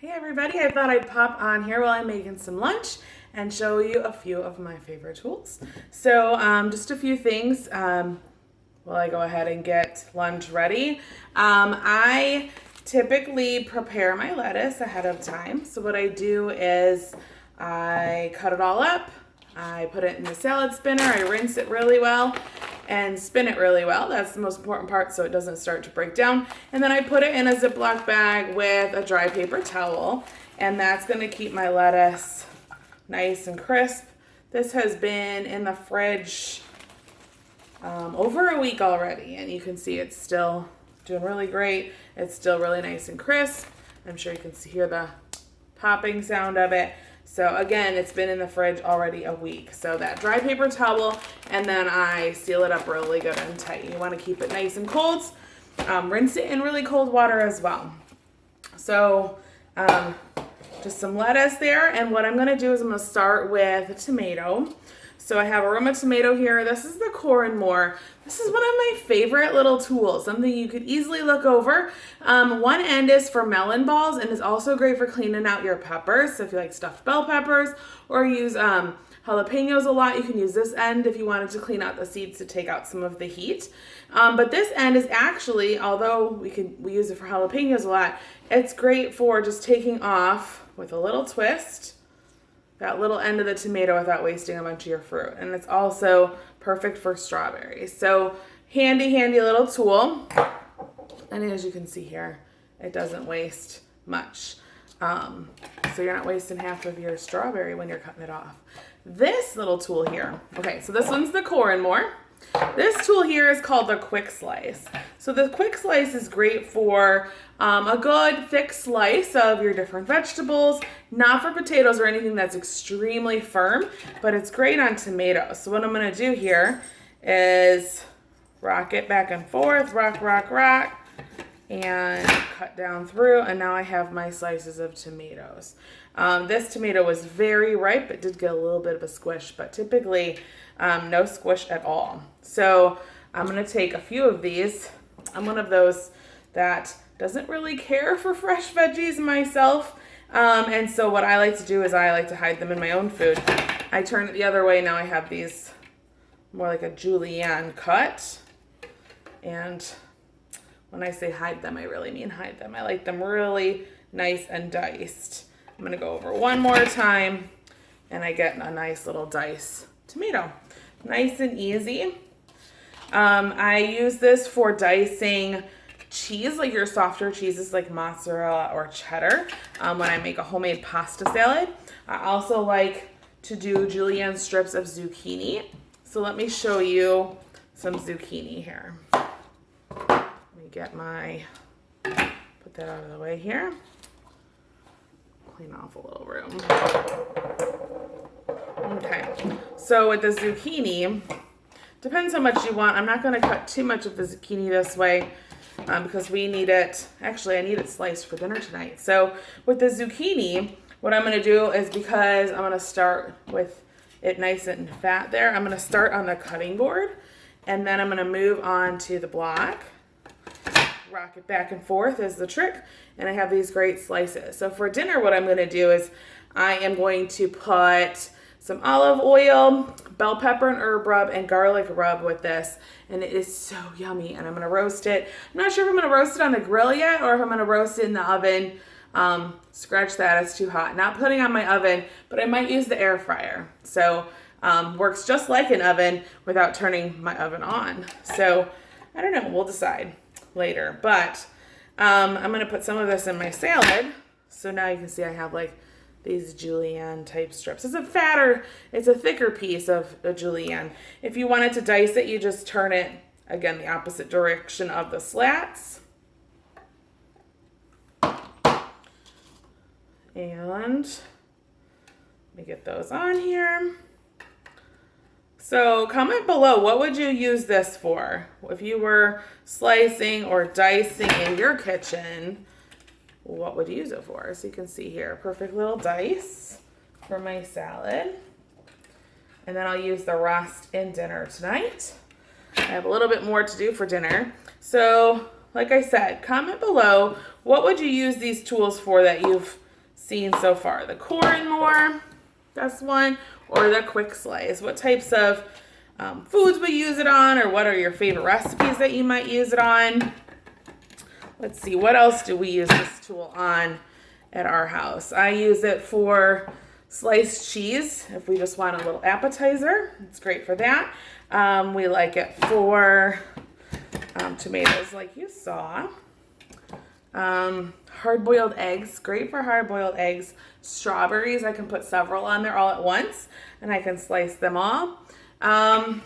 Hey everybody, I thought I'd pop on here while I'm making some lunch and show you a few of my favorite tools. So just a few things while I go ahead and get lunch ready. I typically prepare my lettuce ahead of time. So what I do is I cut it all up, I put it in the salad spinner, I rinse it really well and spin it really well. That's the most important part so it doesn't start to break down. And then I put it in a Ziploc bag with a dry paper towel, and that's gonna keep my lettuce nice and crisp. This has been in the fridge over a week already, and you can see it's still doing really great. It's still really nice and crisp. I'm sure you can hear the popping sound of it. So again, it's been in the fridge already a week. So that dry paper towel, and then I seal it up really good and tight. You want to keep it nice and cold. Rinse it in really cold water as well. So just some lettuce there. And what I'm going to do is I'm going to start with a tomato. So I have a Roma tomato here. This is the Core and More. This is one of my favorite little tools, something you could easily look over. One end is for melon balls and is also great for cleaning out your peppers. So if you like stuffed bell peppers or use jalapenos a lot, you can use this end if you wanted to clean out the seeds to take out some of the heat. But this end is actually, although we use it for jalapenos a lot, it's great for just taking off with a little twist that little end of the tomato without wasting a bunch of your fruit. And it's also perfect for strawberries. So handy little tool. And as you can see here, it doesn't waste much. So you're not wasting half of your strawberry when you're cutting it off. This little tool here, okay, so this one's the Core and More. This tool here is called the Quick Slice. So the Quick Slice is great for a good thick slice of your different vegetables, not for potatoes or anything that's extremely firm, but it's great on tomatoes. So what I'm gonna do here is rock it back and forth, rock, and cut down through, and now I have my slices of tomatoes. This tomato was very ripe. It did get a little bit of a squish, but typically no squish at all. So I'm gonna take a few of these. I'm one of those that doesn't really care for fresh veggies myself. And so what I like to do is I like to hide them in my own food. I turn it the other way. Now I have these more like a julienne cut. And when I say hide them, I really mean hide them. I like them really nice and diced. I'm gonna go over one more time and I get a nice little dice tomato. Nice and easy. I use this for dicing cheese, like your softer cheeses like mozzarella or cheddar, when I make a homemade pasta salad. I also like to do julienne strips of zucchini. So let me show you some zucchini here. Let me get put that out of the way here. Clean off a little room. Okay, so with the zucchini, depends how much you want. I'm not going to cut too much of the zucchini this way because we need it, actually I need it sliced for dinner tonight. So with the zucchini, what I'm going to do is, because I'm going to start with it nice and fat there, I'm going to start on the cutting board and then I'm going to move on to the block. Rock it back and forth is the trick, and I have these great slices. So for dinner, what I'm going to do is I am going to put some olive oil, bell pepper and herb rub, and garlic rub with this, and it is so yummy. And I'm going to roast it. I'm not sure if I'm going to roast it on the grill yet or if I'm going to roast it in the oven. Scratch that, it's too hot. Not putting on my oven, but I might use the air fryer. So works just like an oven without turning my oven on. So I don't know, we'll decide later. But I'm going to put some of this in my salad. So now you can see I have like these julienne type strips. It's a thicker piece of a julienne. If you wanted to dice it, you just turn it, again, the opposite direction of the slats. And let me get those on here. So comment below, what would you use this for? If you were slicing or dicing in your kitchen, what would you use it for? So you can see here, perfect little dice for my salad. And then I'll use the rest in dinner tonight. I have a little bit more to do for dinner. So like I said, comment below, what would you use these tools for that you've seen so far? The corn more, that's one, or the quick slice? What types of foods we use it on, or what are your favorite recipes that you might use it on? Let's see, what else do we use this tool on at our house? I use it for sliced cheese if we just want a little appetizer. It's great for that. We like it for tomatoes like you saw. Hard-boiled eggs, great for hard-boiled eggs. Strawberries, I can put several on there all at once and I can slice them all. Trying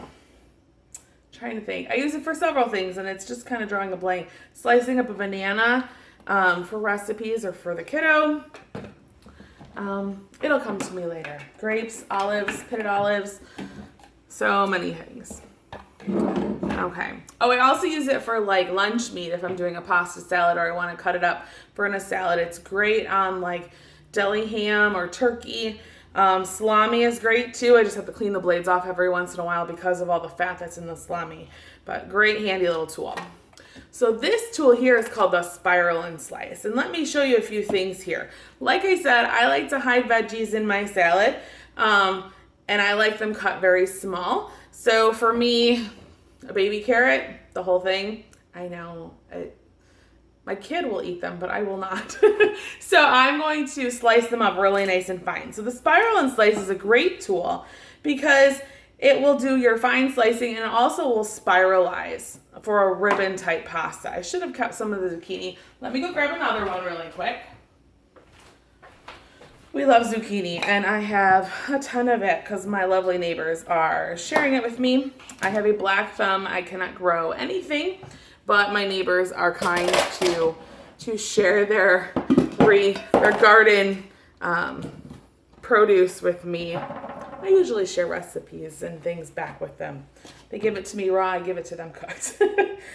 to think. I use it for several things and it's just kind of drawing a blank. Slicing up a banana for recipes or for the kiddo. It'll come to me later. Grapes, olives, pitted olives, so many things. Okay. Oh, I also use it for like lunch meat if I'm doing a pasta salad or I want to cut it up for in a salad. It's great on like deli ham or turkey. Salami is great too. I just have to clean the blades off every once in a while because of all the fat that's in the salami. But great handy little tool. So this tool here is called the spiral and slice. And let me show you a few things here. Like I said, I like to hide veggies in my salad. And I like them cut very small. So for me, a baby carrot, the whole thing, I know my kid will eat them, but I will not. So I'm going to slice them up really nice and fine. So the spiral and slice is a great tool because it will do your fine slicing and also will spiralize for a ribbon type pasta. I should have kept some of the zucchini. Let me go grab another one really quick. We love zucchini and I have a ton of it because my lovely neighbors are sharing it with me. I have a black thumb. I cannot grow anything, but my neighbors are kind to share their garden produce with me. I usually share recipes and things back with them. They give it to me raw, I give it to them cooked.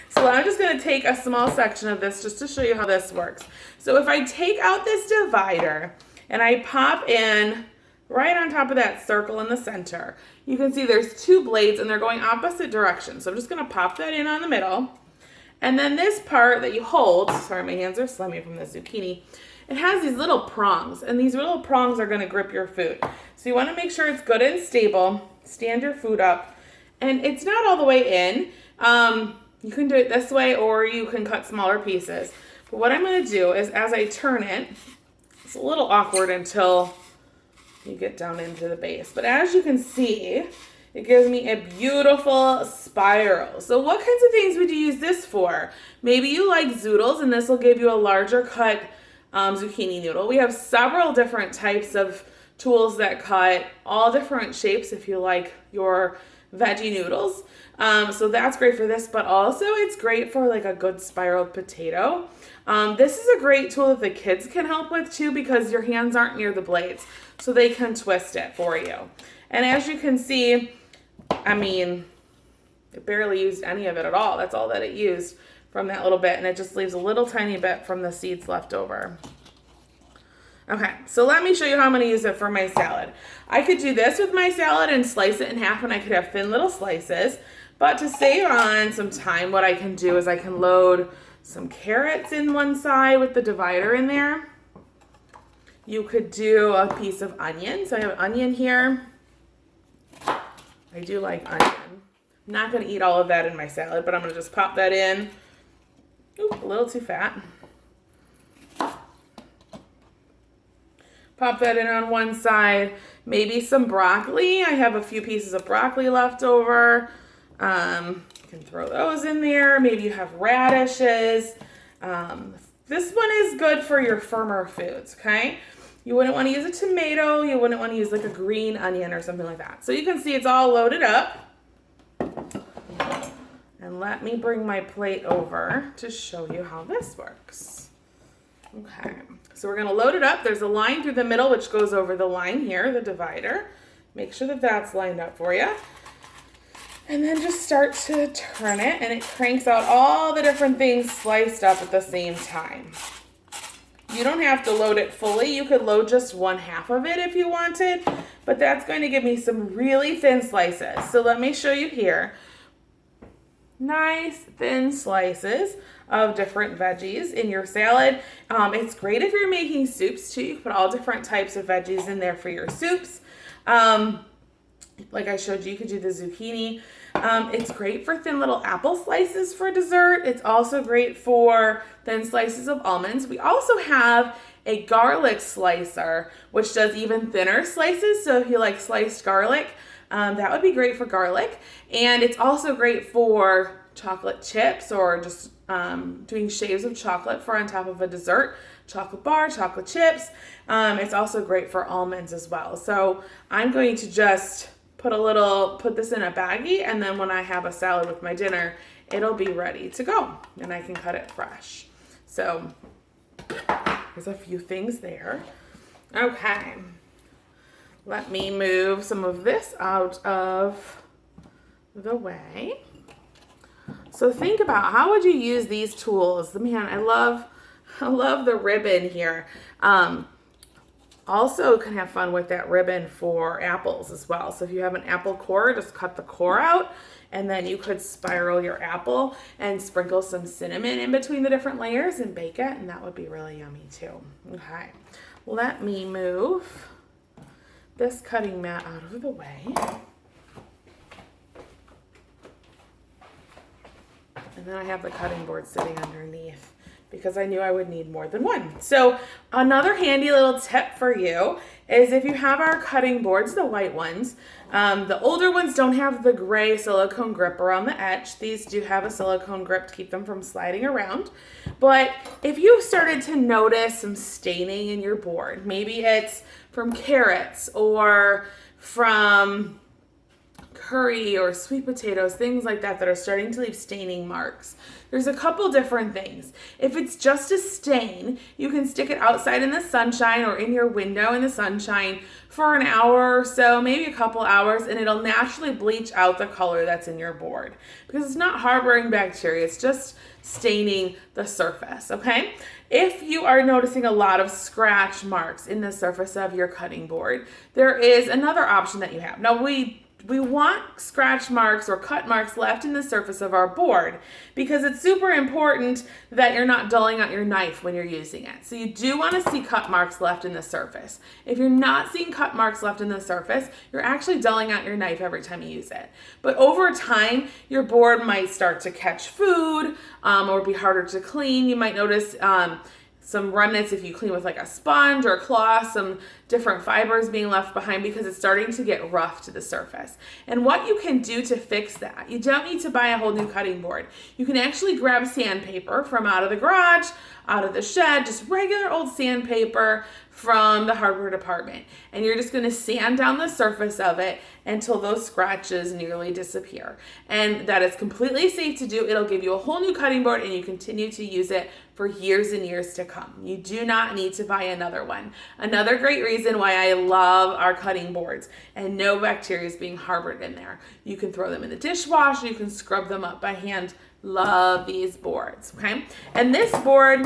So I'm just gonna take a small section of this just to show you how this works. So if I take out this divider and I pop in right on top of that circle in the center, you can see there's two blades and they're going opposite directions. So I'm just gonna pop that in on the middle. And then this part that you hold, sorry, my hands are slimy from the zucchini, it has these little prongs, and these little prongs are gonna grip your food. So you wanna make sure it's good and stable, stand your food up, and it's not all the way in. You can do it this way or you can cut smaller pieces. But what I'm gonna do is as I turn it, it's a little awkward until you get down into the base. But as you can see, it gives me a beautiful spiral. So what kinds of things would you use this for? Maybe you like zoodles and this will give you a larger cut zucchini noodle. We have several different types of tools that cut all different shapes if you like your veggie noodles. So that's great for this, but also it's great for like a good spiraled potato. This is a great tool that the kids can help with too because your hands aren't near the blades, so they can twist it for you. And as you can see, I mean, it barely used any of it at all. That's all that it used from that little bit, and it just leaves a little tiny bit from the seeds left over. Okay, so let me show you how I'm gonna use it for my salad. I could do this with my salad and slice it in half and I could have thin little slices, but to save on some time, what I can do is I can load some carrots in one side with the divider in there. You could do a piece of onion. So I have onion here. I do like onion. I'm not gonna eat all of that in my salad, but I'm gonna just pop that in. Oop, a little too fat. Pop that in on one side. Maybe some broccoli. I have a few pieces of broccoli left over. You can throw those in there. Maybe you have radishes. This one is good for your firmer foods, okay? You wouldn't want to use a tomato. You wouldn't want to use like a green onion or something like that. So you can see it's all loaded up. And let me bring my plate over to show you how this works. Okay, so we're gonna load it up. There's a line through the middle which goes over the line here, the divider. Make sure that that's lined up for you. And then just start to turn it and it cranks out all the different things sliced up at the same time. You don't have to load it fully. You could load just one half of it if you wanted, but that's going to give me some really thin slices. So let me show you here. nice thin slices of different veggies in your salad. It's great if you're making soups too. You can put all different types of veggies in there for your soups. Like I showed you, you could do the zucchini. It's great for thin little apple slices for dessert. It's also great for thin slices of almonds. We also have a garlic slicer, which does even thinner slices. So if you like sliced garlic, that would be great for garlic. And it's also great for chocolate chips or just doing shaves of chocolate for on top of a dessert, chocolate bar, chocolate chips. It's also great for almonds as well. So I'm going to just put this in a baggie, and then when I have a salad with my dinner, it'll be ready to go and I can cut it fresh. So there's a few things there. Okay. Let me move some of this out of the way. So think about, how would you use these tools? Man, I love the ribbon here. Also can have fun with that ribbon for apples as well. So if you have an apple core, just cut the core out, and then you could spiral your apple and sprinkle some cinnamon in between the different layers and bake it, and that would be really yummy too. Okay, let me move this cutting mat out of the way. And then I have the cutting board sitting underneath because I knew I would need more than one. So another handy little tip for you is if you have our cutting boards, the white ones, the older ones don't have the gray silicone grip around the edge. These do have a silicone grip to keep them from sliding around. But if you started to notice some staining in your board, maybe it's from carrots or from curry or sweet potatoes, things like that are starting to leave staining marks. There's a couple different things. If it's just a stain, you can stick it outside in the sunshine or in your window in the sunshine for an hour or so, maybe a couple hours, and it'll naturally bleach out the color that's in your board because it's not harboring bacteria, it's just staining the surface, okay? If you are noticing a lot of scratch marks in the surface of your cutting board, there is another option that you have. Now, we want scratch marks or cut marks left in the surface of our board because it's super important that you're not dulling out your knife when you're using it. So you do want to see cut marks left in the surface. If you're not seeing cut marks left in the surface, you're actually dulling out your knife every time you use it. But over time, your board might start to catch food or be harder to clean. You might notice some remnants if you clean with like a sponge or a cloth, some different fibers being left behind because it's starting to get rough to the surface. And what you can do to fix that, you don't need to buy a whole new cutting board. You can actually grab sandpaper from out of the garage, out of the shed, just regular old sandpaper from the hardware department. And you're just gonna sand down the surface of it until those scratches nearly disappear. And that is completely safe to do. It'll give you a whole new cutting board and you continue to use it for years and years to come. You do not need to buy another one. Another great reason why I love our cutting boards and no bacteria is being harbored in there. You can throw them in the dishwasher, you can scrub them up by hand. Love these boards, okay? And this board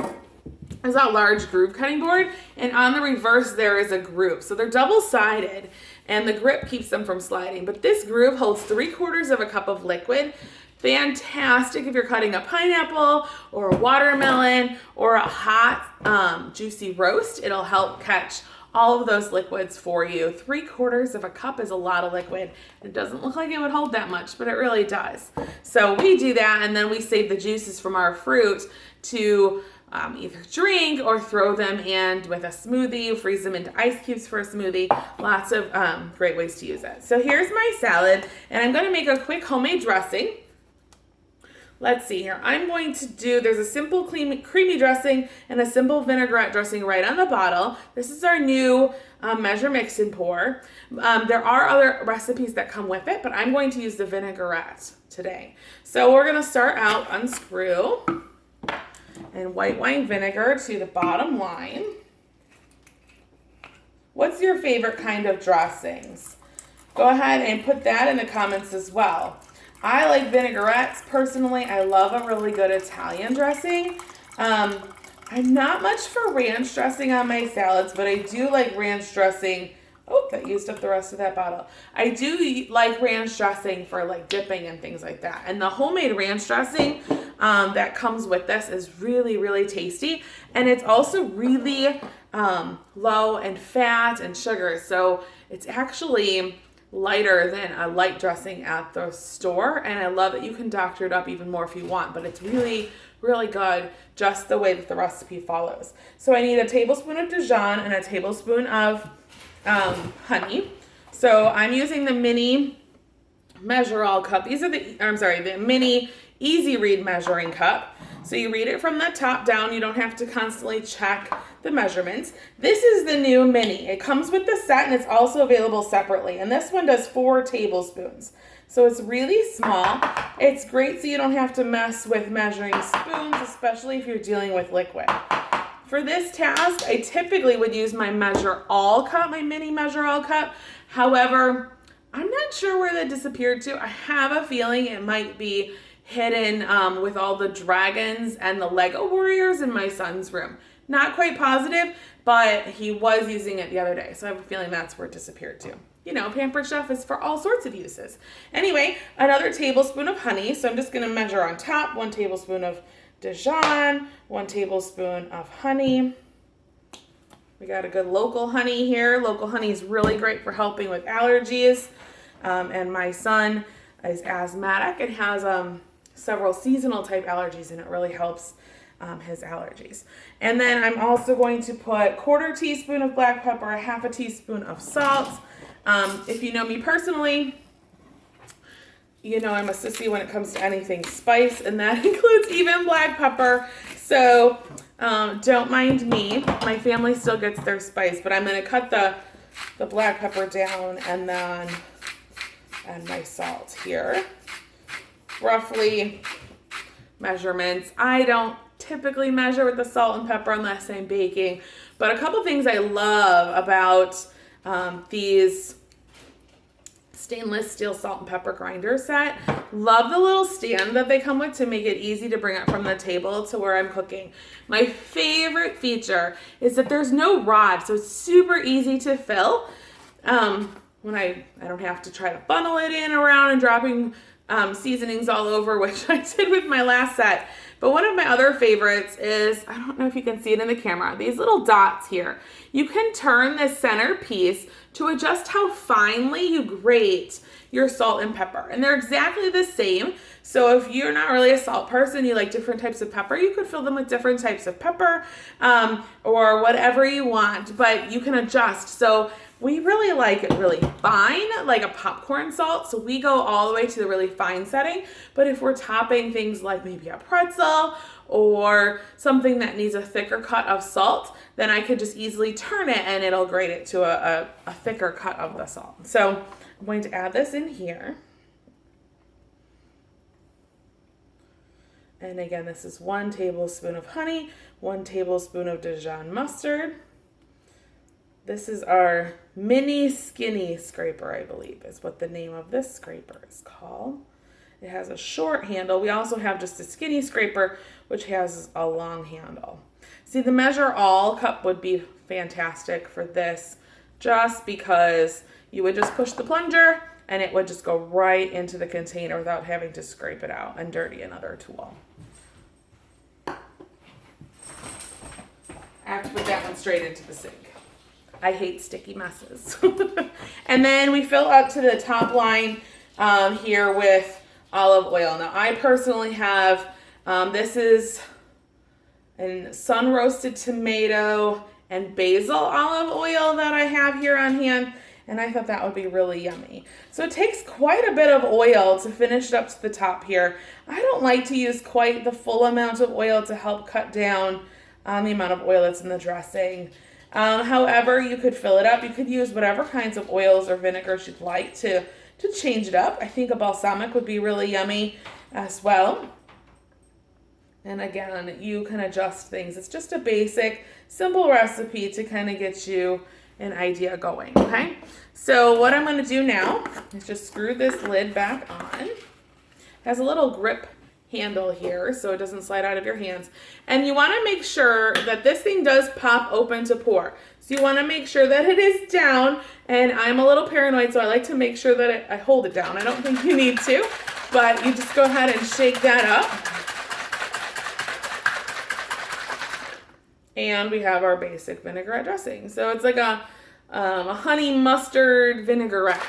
is a large groove cutting board, and on the reverse there is a groove. So they're double-sided and the grip keeps them from sliding. But this groove holds 3/4 of a cup of liquid. Fantastic if you're cutting a pineapple or a watermelon or a hot juicy roast. It'll help catch all of those liquids for you. 3/4 of a cup is a lot of liquid. It doesn't look like it would hold that much, but it really does. So we do that, and then we save the juices from our fruit to either drink or throw them in with a smoothie, freeze them into ice cubes for a smoothie. Lots of great ways to use it. So here's my salad, and I'm gonna make a quick homemade dressing. Let's see here. I'm going to do, there's a simple creamy dressing and a simple vinaigrette dressing right on the bottle. This is our new measure, mix, and pour. There are other recipes that come with it, but I'm going to use the vinaigrette today. So we're gonna start out, unscrew, and white wine vinegar to the bottom line. What's your favorite kind of dressings? Go ahead and put that in the comments as well. I like vinaigrettes personally. I love a really good Italian dressing. I'm not much for ranch dressing on my salads, but I do like ranch dressing Oh, that used up the rest of that bottle. I do like ranch dressing for like dipping and things like that. And the homemade ranch dressing that comes with this is really, really tasty. And it's also really low in fat and sugar. So it's actually lighter than a light dressing at the store. And I love that you can doctor it up even more if you want. But it's really, really good just the way that the recipe follows. So I need a tablespoon of Dijon and a tablespoon of honey. So I'm using the mini measure all cup. These are the mini easy read measuring cup. So you read it from the top down. You don't have to constantly check the measurements. This is the new mini. It comes with the set and it's also available separately. And this one does 4 tablespoons. So it's really small. It's great so you don't have to mess with measuring spoons, especially if you're dealing with liquid. For this task, I typically would use my measure all cup, my mini measure all cup. However, I'm not sure where that disappeared to. I have a feeling it might be hidden with all the dragons and the Lego warriors in my son's room. Not quite positive, but he was using it the other day. So I have a feeling that's where it disappeared to. You know, Pampered Chef is for all sorts of uses. Anyway, another tablespoon of honey. So I'm just going to measure on top 1 tablespoon of Dijon, 1 tablespoon of honey. We got a good local honey here. Local honey is really great for helping with allergies. And my son is asthmatic and has several seasonal type allergies, and it really helps his allergies. And then I'm also going to put 1/4 teaspoon of black pepper, 1/2 teaspoon of salt. If you know me personally, you know I'm a sissy when it comes to anything spice, and that includes even black pepper. So don't mind me. My family still gets their spice, but I'm going to cut the black pepper down and then add my salt here. Roughly measurements. I don't typically measure with the salt and pepper unless I'm baking, but a couple things I love about these stainless steel salt and pepper grinder set. Love the little stand that they come with to make it easy to bring it from the table to where I'm cooking. My favorite feature is that there's no rod, so it's super easy to fill. When I don't have to try to funnel it in around and dropping seasonings all over, which I did with my last set. But one of my other favorites is, I don't know if you can see it in the camera, these little dots here. You can turn the center piece to adjust how finely you grate your salt and pepper. And they're exactly the same. So if you're not really a salt person, you like different types of pepper, you could fill them with different types of pepper or whatever you want, but you can adjust. So we really like it really fine, like a popcorn salt. So we go all the way to the really fine setting. But if we're topping things like maybe a pretzel or something that needs a thicker cut of salt, then I could just easily turn it and it'll grate it to a thicker cut of the salt. So I'm going to add this in here. And again, this is 1 tablespoon of honey, 1 tablespoon of Dijon mustard. This is our mini skinny scraper, I believe, is what the name of this scraper is called. It has a short handle. We also have just a skinny scraper, which has a long handle. See, the measure all cup would be fantastic for this, just because you would just push the plunger and it would just go right into the container without having to scrape it out and dirty another tool. I have to put that one straight into the sink. I hate sticky messes. And then we fill up to the top line here with olive oil. Now I personally have, this is a sun roasted tomato and basil olive oil that I have here on hand. And I thought that would be really yummy. So it takes quite a bit of oil to finish it up to the top here. I don't like to use quite the full amount of oil to help cut down on the amount of oil that's in the dressing. However, you could fill it up. You could use whatever kinds of oils or vinegars you'd like to change it up. I think a balsamic would be really yummy as well. And again, you can adjust things. It's just a basic, simple recipe to kind of get you an idea going, okay? So what I'm going to do now is just screw this lid back on. It has a little grip handle here so it doesn't slide out of your hands. And you want to make sure that this thing does pop open to pour. So you want to make sure that it is down, and I'm a little paranoid, so I like to make sure that I hold it down. I don't think you need to, but you just go ahead and shake that up. And we have our basic vinaigrette dressing. So it's like a honey mustard vinaigrette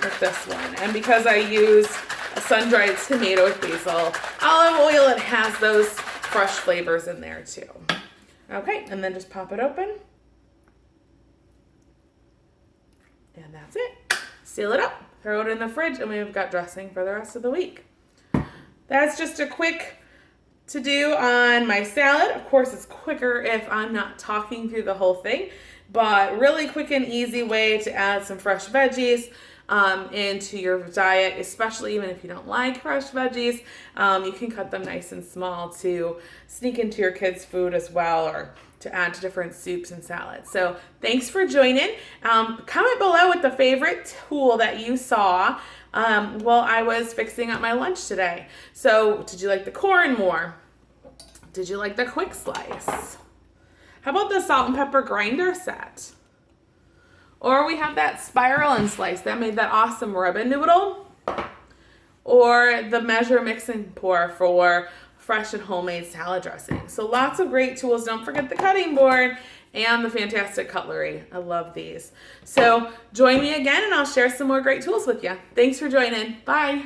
with this one. And because I use a sun-dried tomato with basil, olive oil, it has those fresh flavors in there too. Okay, and then just pop it open. And that's it. Seal it up, throw it in the fridge, and we've got dressing for the rest of the week. That's just a quick to do on my salad. Of course, it's quicker if I'm not talking through the whole thing, but really quick and easy way to add some fresh veggies into your diet, especially even if you don't like fresh veggies. You can cut them nice and small to sneak into your kids' food as well, or to add to different soups and salads. So thanks for joining. Comment below with the favorite tool that you saw while I was fixing up my lunch today. So did you like the corn more? Did you like the quick slice? How about the salt and pepper grinder set? Or we have that spiral and slice that made that awesome ribbon noodle. Or the measure, mix, and pour for fresh and homemade salad dressing. So lots of great tools. Don't forget the cutting board and the fantastic cutlery. I love these. So join me again and I'll share some more great tools with you. Thanks for joining. Bye.